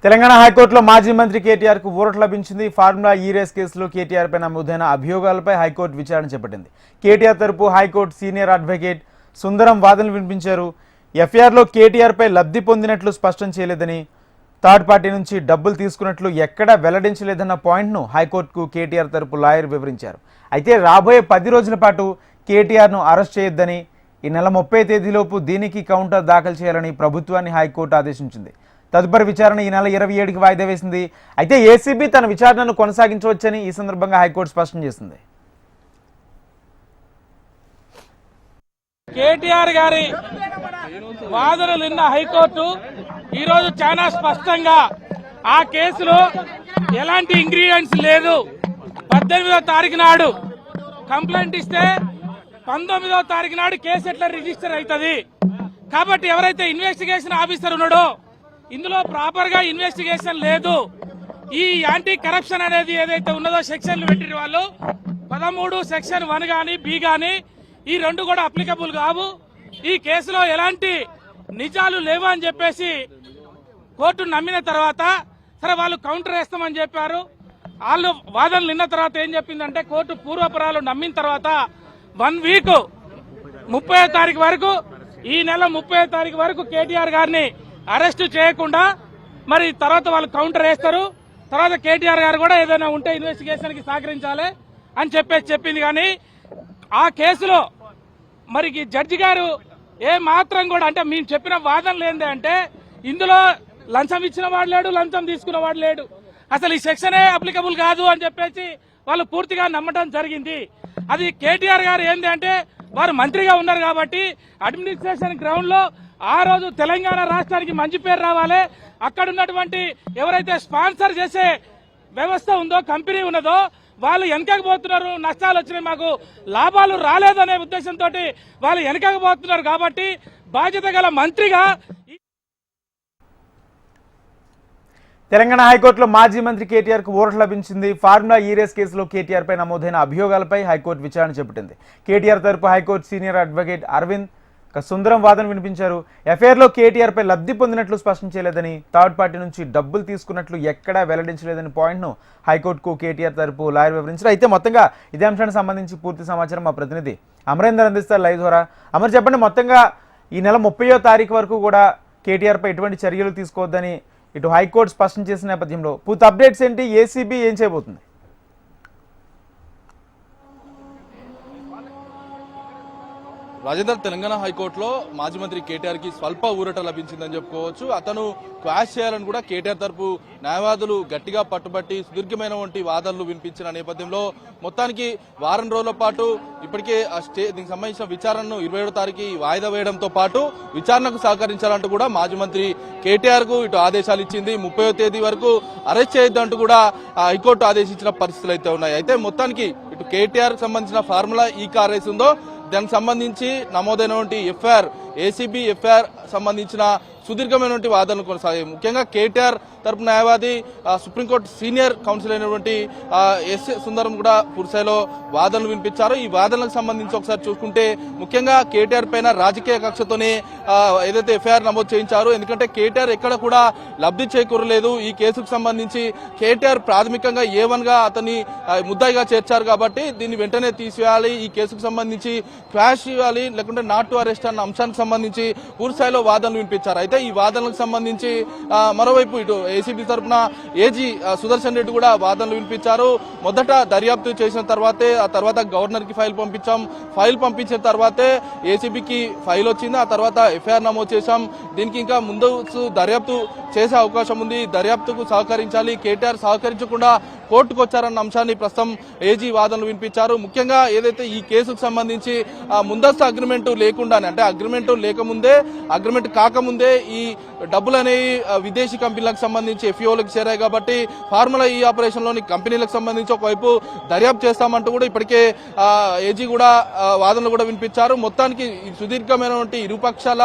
తెలంగాణ హైకోర్టులో మాజీ మంత్రి కేటీఆర్ కు ఊరట లభించింది. ఫార్ములా ఈ రేస్ కేసులో కేటీఆర్ పై నమోదైన అభియోగాలపై హైకోర్టు విచారణ చేపట్టింది. కేటీఆర్ తరపు హైకోర్టు సీనియర్ అడ్వకేట్ సుందరం వాదనలు వినిపించారు. ఎఫ్ఐఆర్లో కేటీఆర్ పై లబ్ధి పొందినట్లు స్పష్టం చేయలేదని, థర్డ్ పార్టీ నుంచి డబ్బులు తీసుకున్నట్లు ఎక్కడా వెల్లడించలేదన్న పాయింట్ను హైకోర్టుకు కేటీఆర్ తరపు లాయర్ వివరించారు. అయితే రాబోయే 10 రోజుల పాటు కేటీఆర్ను అరెస్ట్ చేయొద్దని, ఈ నెల 30 తేదీలోపు దీనికి కౌంటర్ దాఖలు చేయాలని ప్రభుత్వాన్ని హైకోర్టు ఆదేశించింది. తదుపరి విచారణ ఈ నెల 27కి వాయిదా వేసింది. అయితే ఏసీబీ తన విచారణను కొనసాగించవచ్చని ఈ సందర్భంగా హైకోర్టు స్పష్టం చేసింది. కేటీఆర్ గారి వాదనలు విన్న హైకోర్టు ఈరోజు చాలా స్పష్టంగా ఆ కేసులో ఎలాంటి ఇంగ్రీడియంట్స్ లేదు. 18వ తారీఖు నాడు కంప్లైంట్ ఇస్తే 19వ తారీఖు నాడు కేసు ఎట్లా రిజిస్టర్ అవుతుంది. కాబట్టి ఎవరైతే ఇన్వెస్టిగేషన్ ఆఫీసర్ ఉన్నాడో ఇందులో ప్రాపర్ గా ఇన్వెస్టిగేషన్ లేదు. ఈ యాంటీ కరప్షన్ అనేది ఏదైతే ఉన్నదో సెక్షన్లు పెట్టిన వాళ్ళు 13 సెక్షన్ 1 గాని బి గాని ఈ రెండు కూడా అప్లికబుల్ కావు. ఈ కేసులో ఎలాంటి నిజాలు లేవు అని చెప్పేసి కోర్టు నమ్మిన తర్వాత సరే వాళ్ళు కౌంటర్ వేస్తామని చెప్పారు. వాళ్ళు వాదనలు విన్న తర్వాత ఏం చెప్పిందంటే కోర్టు పూర్వపరాలు నమ్మిన తర్వాత 1 వీక్ 30వ తారీఖు వరకు, ఈ నెల 30వ తారీఖు వరకు కేటీఆర్ గారిని అరెస్ట్ చేయకుండా మరి తర్వాత వాళ్ళు కౌంటర్ వేస్తారు. తర్వాత కేటీఆర్ గారు కూడా ఏదైనా ఉంటే ఇన్వెస్టిగేషన్ కి సహకరించాలి అని చెప్పింది. కానీ ఆ కేసులో మరి జడ్జి గారు ఏ మాత్రం కూడా అంటే మేము చెప్పిన వాదనలు ఏంటి అంటే ఇందులో లంచం ఇచ్చిన వాడు లేడు, లంచం తీసుకున్న వాడు లేడు, అసలు ఈ సెక్షనే అప్లికబుల్ కాదు అని చెప్పేసి వాళ్ళు పూర్తిగా నమ్మటం జరిగింది. అది కేటీఆర్ గారు ఏంటి అంటే వారు మంత్రిగా ఉన్నారు కాబట్టి అడ్మినిస్ట్రేషన్ గ్రౌండ్ లో ఆ రోజు తెలంగాణ రాష్ట్రానికి మంచి పేరు రావాలి, అక్కడ ఉన్నటువంటి ఎవరైతే స్పాన్సర్ చేసే వ్యవస్థ ఉందో కంపెనీ ఉన్నదో వాళ్ళు వెనకకపోతున్నారు, నష్టాలు వచ్చినాయి, మాకు లాభాలు రాలేదనే ఉద్దేశంతో వాళ్ళు వెనకకపోతున్నారు. కాబట్టి బాధ్యత గల మంత్రిగా తెలంగాణ హైకోర్టులో మాజీ మంత్రి కేటీఆర్ కు ఊరట లభించింది. ఫార్ములా ఈ రేస్ కేసులో కేటీఆర్ పై నమోదైన అభియోగాలపై హైకోర్టు విచారణ చేపట్టింది. కేటీఆర్ తరపు హైకోర్టు సీనియర్ అడ్వకేట్ అరవింద్ సుందరం వాదన వినిపించారు. ఎఫ్ఐఆర్లో కేటీఆర్ పై లబ్ధి పొందినట్లు స్పష్టం చేయలేదని, థర్డ్ పార్టీ నుంచి డబ్బులు తీసుకున్నట్లు ఎక్కడా వెల్లడించలేదని పాయింట్ను హైకోర్టుకు కేటీఆర్ తరపు లాయర్ వివరించారు. అయితే మొత్తంగా ఇదే అంశానికి సంబంధించి పూర్తి సమాచారం మా ప్రతినిధి అమరేందర్ అందిస్తారు లైవ్ ద్వారా. అమర్ చెప్పండి, మొత్తంగా ఈ నెల 30వ తారీఖు వరకు కూడా కేటీఆర్ పై ఎటువంటి చర్యలు తీసుకోవద్దని ఇటు హైకోర్టు స్పష్టం చేసిన నేపథ్యంలో పూర్తి అప్డేట్స్ ఏంటి, ఏసీబీ ఏం చేయబోతుంది? రాజేందర్, తెలంగాణ హైకోర్టులో మాజీ మంత్రి కేటీఆర్ కి స్వల్ప ఊరట లభించిందని చెప్పుకోవచ్చు. అతను క్వాష్ చేయాలని కూడా కేటీఆర్ తరపు న్యాయవాదులు గట్టిగా పట్టుబట్టి సుదీర్ఘమైన వంటి వాదనలు వినిపించిన నేపథ్యంలో మొత్తానికి వారం రోజుల పాటు ఇప్పటికే దీనికి సంబంధించిన విచారణను 27వ తారీఖు వాయిదా వేయడంతో పాటు విచారణకు సహకరించాలంటూ కూడా మాజీ మంత్రి కేటీఆర్ కు ఇటు ఆదేశాలు ఇచ్చింది. 30వ తేదీ వరకు అరెస్ట్ చేయొద్దంటూ కూడా హైకోర్టు ఆదేశించిన పరిస్థితులు అయితే ఉన్నాయి. అయితే మొత్తానికి ఇటు కేటీఆర్ సంబంధించిన ఫార్ములా ఈ కార్ రేస్ ఉందో దానికి సంబంధించి నమోదైనటువంటి ఎఫ్ఐఆర్, ఏసీబీ ఎఫ్ఐఆర్ సంబంధించిన సుదీర్ఘమైనటువంటి వాదనలు కొనసాగాయి. ముఖ్యంగా కేటీఆర్ తరపు న్యాయవాది సుప్రీంకోర్టు సీనియర్ కౌన్సిల్ అయినటువంటి ఎస్ సుందరం కూడా పూర్తిస్థాయిలో వాదనలు వినిపించారు. ఈ వాదనలకు సంబంధించి ఒకసారి చూసుకుంటే ముఖ్యంగా కేటీఆర్ పైన రాజకీయ కక్షతోనే ఏదైతే ఎఫ్ఐఆర్ నమోదు చేయించారు. ఎందుకంటే కేటీఆర్ ఎక్కడ కూడా లబ్ధి చేకూరలేదు. ఈ కేసుకు సంబంధించి కేటీఆర్ ప్రాథమికంగా A1 గా అతన్ని ముద్దాయిగా చేర్చారు కాబట్టి దీన్ని వెంటనే తీసివేయాలి, ఈ కేసుకు సంబంధించి క్వాష్ ఇవ్వాలి, లేకుంటే నాట్ టు అరెస్ట్ అన్న అంశానికి సంబంధించి పూర్తిస్థాయిలో వాదనలు వినిపించారు. అయితే ఈ వాదనలకు సంబంధించి మరోవైపు ఇటు ఏసీబీ తరఫున ఏజీ సుదర్శన్ రెడ్డి కూడా వాదనలు వినిపించారు. మొదట దర్యాప్తు చేసిన తర్వాతే ఆ తర్వాత గవర్నర్ కి ఫైల్ పంపించాం, ఫైల్ పంపించిన తర్వాతే ఏసీబీకి ఫైల్ వచ్చింది, ఆ తర్వాత ఎఫ్ఐఆర్ నమోదు చేశాం, దీనికి ఇంకా ముందు దర్యాప్తు చేసే అవకాశం ఉంది, దర్యాప్తుకు సహకరించాలి, కేటీఆర్ సహకరించకుండా కోర్టుకు వచ్చారన్న అంశాన్ని ప్రస్తుతం ఏజీ వాదనలు వినిపించారు. ముఖ్యంగా ఏదైతే ఈ కేసుకు సంబంధించి ముందస్తు అగ్రిమెంట్ లేకుండానే, అంటే అగ్రిమెంట్ లేకముందే, అగ్రిమెంట్ కాకముందే ఈ డబ్బులు అనేవి విదేశీ కంపెనీలకు సంబంధించి ఎఫ్ఈఓలకు చేరాయి కాబట్టి ఫార్ములా ఈ ఆపరేషన్ లోని కంపెనీలకు సంబంధించి ఒకవైపు దర్యాప్తు చేస్తామంటూ కూడా ఇప్పటికే ఏజీ కూడా వాదనలు కూడా వినిపించారు. మొత్తానికి సుదీర్ఘమైనటువంటి ఇరుపక్షాల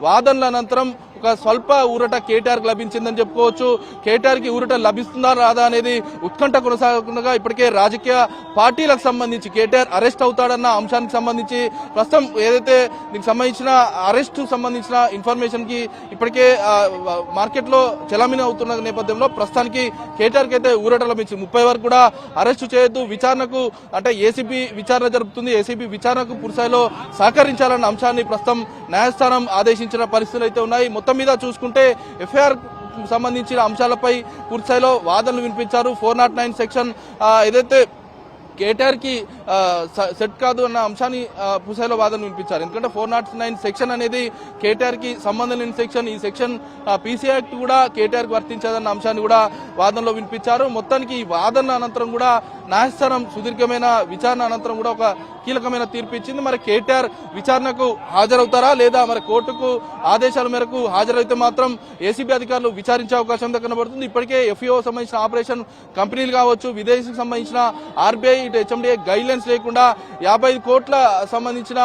వాదనల అనంతరం ఒక స్వల్ప ఊరట కేటీఆర్ కి లభించిందని చెప్పుకోవచ్చు. కేటీఆర్ కి ఊరట లభిస్తుందా రాదా అనేది ఉత్కంఠ కొనసాగుతుండగా ఇప్పటికే రాజకీయ పార్టీలకు సంబంధించి కేటీఆర్ అరెస్ట్ అవుతాడన్న అంశానికి సంబంధించి ప్రస్తుతం ఏదైతే దీనికి సంబంధించిన అరెస్ట్ సంబంధించిన ఇన్ఫర్మేషన్ కి ఇప్పటికే మార్కెట్ లో చలామణి అవుతున్న నేపథ్యంలో ప్రస్తుతానికి కేటీఆర్ కి అయితే ఊరట లభించింది. 30 వరకు కూడా అరెస్టు చేయొద్దు, విచారణకు అంటే ఏసీబీ విచారణ జరుపుతుంది, ఏసీబీ విచారణకు పూర్తిస్థాయిలో సహకరించాలన్న అంశాన్ని ప్రస్తుతం న్యాయస్థానం ఆదేశించిన పరిస్థితులు అయితే ఉన్నాయి. మొత్తం మీద చూసుకుంటే ఎఫ్ఐఆర్ సంబంధించిన అంశాలపై పూర్తిస్థాయిలో వాదనలు వినిపించారు. 409 సెక్షన్ ఏదైతే కేటీఆర్ కి సెట్ కాదు అన్న అంశాన్ని పూర్తిస్థాయిలో వాదన వినిపించారు. ఎందుకంటే 409 సెక్షన్ అనేది కేటీఆర్ కి సంబంధం లేని సెక్షన్. ఈ సెక్షన్ పీసీ యాక్ట్ కూడా కేటీఆర్ కి వర్తించదన్న అంశాన్ని కూడా వాదనలో వినిపించారు. మొత్తానికి ఈ వాదన అనంతరం కూడా న్యాయస్థానం సుదీర్ఘమైన విచారణ అనంతరం కూడా ఒక కీలకమైన తీర్పు ఇచ్చింది. మరి కేటీఆర్ విచారణకు హాజరవుతారా లేదా మరి కోర్టుకు ఆదేశాల మేరకు హాజరైతే మాత్రం ఏసీబీ అధికారులు విచారించే అవకాశం కనబడుతుంది. ఇప్పటికే ఎఫ్ఈఓ సంబంధించిన ఆపరేషన్ కంపెనీలు కావచ్చు, విదేశీకి సంబంధించిన ఆర్బీఐ హెచ్ఎండిఏ గైడ్ లైన్స్ లేకుండా 55 కోట్ల సంబంధించిన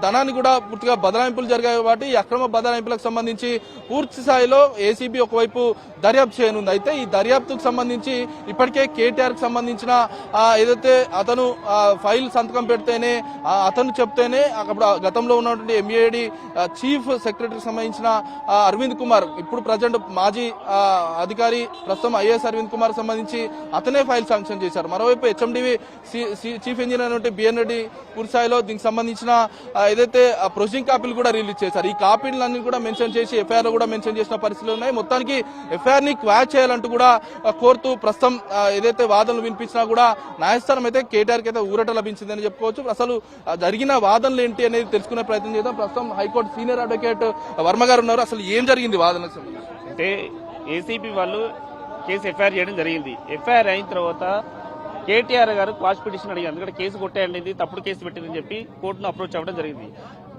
ధనాన్ని కూడా పూర్తిగా బదలాయింపులు జరిగాయి. కాబట్టి ఈ అక్రమ బదలాయింపులకు సంబంధించి పూర్తి స్థాయిలో ఏసీబీ ఒకవైపు దర్యాప్తు చేయనుంది. అయితే ఈ దర్యాప్తుకు సంబంధించి ఇప్పటికే కేటీఆర్ కి సంబంధించిన ఏదైతే అతను ఫైల్ సంతకం పెడితేనే అతను చెప్తేనే అక్కడ గతంలో ఉన్నటువంటి ఎంఏడి చీఫ్ సెక్రటరీకి సంబంధించిన అరవింద్ కుమార్, ఇప్పుడు ప్రజెంట్ మాజీ అధికారి ప్రస్తుతం ఐఏఎస్ అరవింద్ కుమార్ సంబంధించి అతనే ఫైల్ శాంక్షన్ చేశారు. మరోవైపు హెచ్ఎండివి చీఫ్ ఇంజనీర్ అయినటువంటి బిఎన్ రెడ్డి పూర్తి స్థాయిలో దీనికి సంబంధించిన ఏదైతే ప్రొసీడింగ్ కాపీలు కూడా రిలీజ్ చేశారు. ఈ కాపీలన్నీ కూడా మెన్షన్ చేసి ఎఫ్ఐఆర్ లో కూడా మెన్షన్ చేసిన పరిస్థితులు ఉన్నాయి. మొత్తానికి ఎఫ్ఐఆర్ ని క్వాష్ చేయాలంటూ కూడా కోరుతూ ప్రస్తుతం ఏదైతే వాదనలు వినిపించినా కూడా న్యాయస్థానం అయితే కేటీఆర్ కి అయితే ఊరట లభించిందని చెప్పుకోవచ్చు. అసలు జరిగిన వాదనలు ఏంటి అనేది తెలుసుకునే ప్రయత్నం చేద్దాం. ప్రస్తుతం హైకోర్టు సీనియర్ అడ్వకేట్ వర్మ గారు ఉన్నారు. అసలు ఏం జరిగింది వాదనకు సంబంధించి? అంటే ఏసీబీ వాళ్ళు కేసు ఎఫ్ఐఆర్ చేయడం జరిగింది. ఎఫ్ఐఆర్ అయిన తర్వాత కేటీఆర్ గారు క్వాష్ పిటిషన్ అడిగారు. ఎందుకంటే కేసు కొట్టేయండి, తప్పుడు కేసు పెట్టిందని చెప్పి కోర్టును అప్రోచ్ అవ్వడం జరిగింది.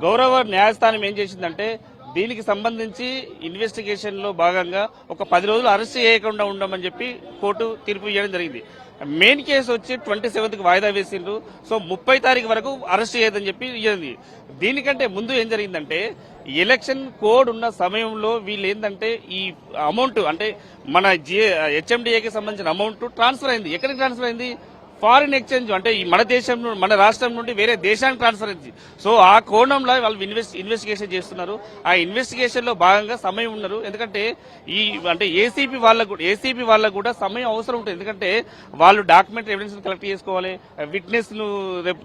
గౌరవ న్యాయస్థానం ఏం చేసిందంటే దీనికి సంబంధించి ఇన్వెస్టిగేషన్ లో భాగంగా ఒక 10 రోజులు అరెస్ట్ చేయకుండా ఉండమని చెప్పి కోర్టు తీర్పు ఇవ్వడం జరిగింది. మెయిన్ కేసు వచ్చి 27కి వాయిదా వేసిండ్రు. సో 30 తారీఖు వరకు అరెస్ట్ చేయదని చెప్పి ఇవ్వండి. దీనికంటే ముందు ఏం జరిగిందంటే ఎలక్షన్ కోడ్ ఉన్న సమయంలో వీళ్ళు ఏంటంటే ఈ అమౌంట్ అంటే మన హెచ్ఎండిఏకి సంబంధించిన అమౌంట్ ట్రాన్స్ఫర్ అయింది. ఎక్కడికి ట్రాన్స్ఫర్ అయింది? ఫారిన్ ఎక్స్చేంజ్, అంటే మన దేశం మన రాష్ట్రం నుండి వేరే దేశానికి ట్రాన్స్ఫర్ అయింది. సో ఆ కోణంలో వాళ్ళు ఇన్వెస్టిగేషన్ చేస్తున్నారు. ఆ ఇన్వెస్టిగేషన్ లో భాగంగా సమయం ఉన్నారు. ఎందుకంటే ఈ అంటే ఏసీపీ వాళ్ళకు కూడా సమయం అవసరం ఉంటుంది. ఎందుకంటే వాళ్ళు డాక్యుమెంట్ ఎవిడెన్స్ కలెక్ట్ చేసుకోవాలి, విట్నెస్ ను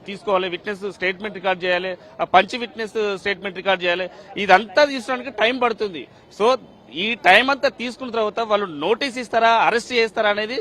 తీసుకోవాలి, విట్నెస్ స్టేట్మెంట్ రికార్డ్ చేయాలి, పంచ్ విట్నెస్ స్టేట్మెంట్ రికార్డ్ చేయాలి. ఇదంతా తీసుకోవడానికి టైం పడుతుంది. సో ఈ టైం అంతా తీసుకున్న తర్వాత వాళ్ళు నోటీస్ ఇస్తారా, అరెస్ట్ చేస్తారా అనేది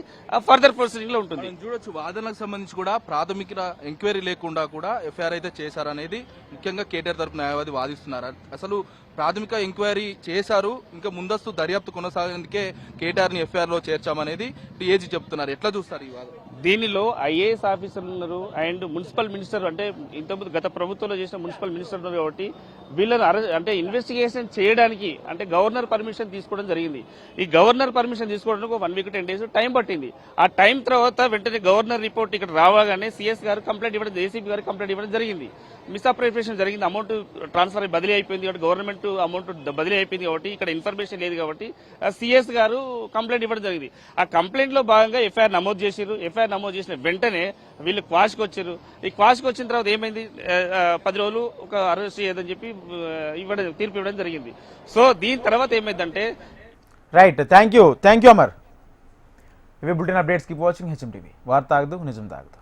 ఫర్దర్ ప్రొసీడింగ్ లో ఉంటుంది. చూడొచ్చు వాదనకు సంబంధించి కూడా ప్రాథమిక ఎంక్వైరీ లేకుండా కూడా ఎఫ్ఐఆర్ అయితే చేశారనేది ముఖ్యంగా కేటీఆర్ తరపు న్యాయవాది వాదిస్తున్నారు. అసలు ప్రాథమిక ఎంక్వైరీ చేశారు, ఇంకా ముందస్తు దర్యాప్తు కొనసాగేందుకే కేటీఆర్ ని ఎఫ్ఐఆర్ లో చేర్చామనేది ఏజీ చెప్తున్నారు. ఎట్లా చూస్తారు ఈ వాదన? దీనిలో ఐఏఎస్ ఆఫీసర్లు ఉన్నారు అండ్ మున్సిపల్ మినిస్టర్, అంటే ఇంతకుముందు గత ప్రభుత్వంలో చేసిన మున్సిపల్ మినిస్టర్ ఉన్నారు. కాబట్టి వీళ్ళని అంటే ఇన్వెస్టిగేషన్ చేయడానికి అంటే గవర్నర్ పర్మిషన్ తీసుకోవడం జరిగింది. ఈ గవర్నర్ పర్మిషన్ తీసుకోవడానికి 1 వీక్ 10 డేస్ టైం పట్టింది. ఆ టైం తర్వాత వెంటనే గవర్నర్ రిపోర్ట్ ఇక్కడ రావగానే సీఎస్ గారు కంప్లైంట్ ఇవ్వడం, ఏసీపీ గారు కంప్లైంట్ ఇవ్వడం జరిగింది. మిస్అప్రియేషన్ జరిగింది, అమౌంట్ ట్రాన్స్ఫర్ బదిలీ అయిపోయింది కాబట్టి, గవర్నమెంట్ అమౌంట్ బదిలీ అయిపోయింది కాబట్టి ఇక్కడ ఇన్ఫర్మేషన్ లేదు కాబట్టి సీఎస్ గారు కంప్లైంట్ ఇవ్వడం జరిగింది. ఆ కంప్లైంట్ లో భాగంగా ఎఫ్ఐఆర్ నమోదు చేశారు. ఎఫ్ఐఆర్ నమోదు చేసిన వెంటనే వీళ్ళు క్వాష్కి వచ్చారు. ఈ క్వాష్కి వచ్చిన తర్వాత ఏమైంది, 10 రోజులు ఒక అరెస్ట్ చేయదని చెప్పి తీర్పు ఇవ్వడం జరిగింది. సో దీని తర్వాత ఏమైందంటే రైట్. Thank you Amar. ఇవి bulletin updates keep watching HM TV. వార్త ఆగదు, నిజం తాగదు.